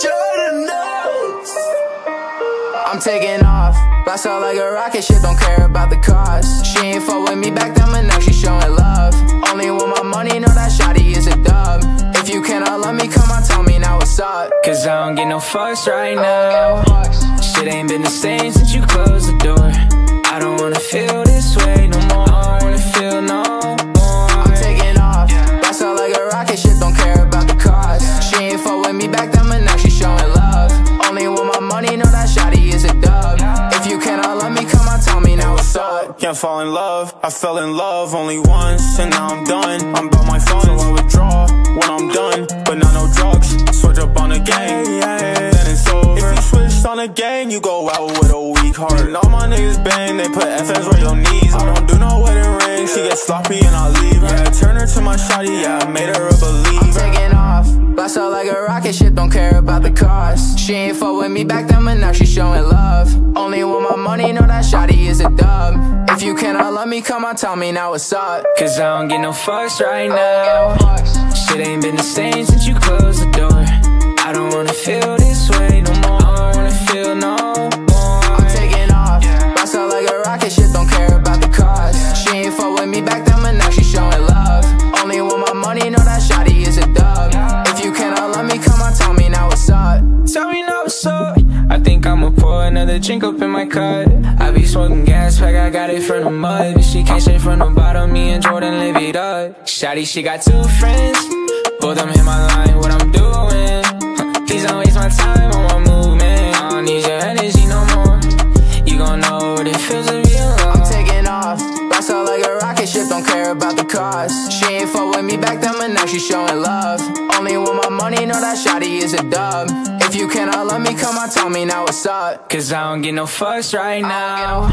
Jordan knows. I'm taking off, blast out like a rocket, shit, don't care about the cost. She ain't fuck with me back then, but now she showing love. Only want my money, know that shawty is a dub. If you cannot love me, come on, tell me now what's up. Cause I don't get no fucks right now. Shit ain't been the same since you closed the door. I don't wanna feel this way no more. I don't wanna feel no more. I'm taking off, blast out like a rocket, shit, don't care about the cost. She ain't fuck with me back then, but now she showing love. Only want my money, know that shawty is a dub. If you cannot love me, come on, tell me now what's up. Can't fall in love, I fell in love only once, and now I'm done. I'm about my phone, so I withdraw when I'm done, but not no drugs. Switch up on the gang, then it's over. If you switched on the gang, you go out with a weak heart. And all my niggas bang, they put FMs where your knees. I don't do no wedding ring, she get sloppy and I leave. Yeah, I turn her to my shawty, yeah, I made her a believer. I'm taking off, blast out like a rocket, shit, don't care about the cost. She ain't fuck with me back then, but now she showing love. Only want my money, know that shawty is a dub. If you cannot love me, come on, tell me now what's up. Cause I don't get no fucks right now. Shit ain't been the same since you closed the door. I don't wanna feel this way no more. I don't wanna feel no more. I'm taking off, blast out like a rocket, shit, don't care about the cost. She ain't fuck with me back then, but now she showing love. Only want my money, know that shawty is a dub. If you cannot love me, come on, tell me now what's up. Tell me now what's up. I think I'ma pour another drink up in my cup. I be smoking gas pack, I got it from the mud. But she came straight from the bottom, me and Jordan live it up. Shawty, she got two friends, both them hit my line, what I'm doing. Please don't waste my time on my movement. I don't need your energy no more. You gon' know what it feels to be alone. I'm taking off, blast out like a rocket, shit, don't care about the cost. She ain't fuck with me back then, but now she showing love. Only want my money, know that shawty is a dub. If you cannot love me, come on, tell me now what's up. Cause I don't get no fucks right now.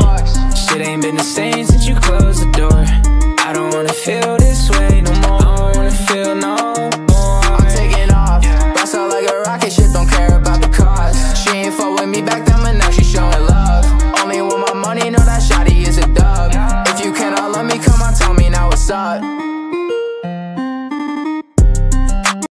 Shit ain't been the same since you closed the door. I don't wanna feel this way no more. I don't wanna feel no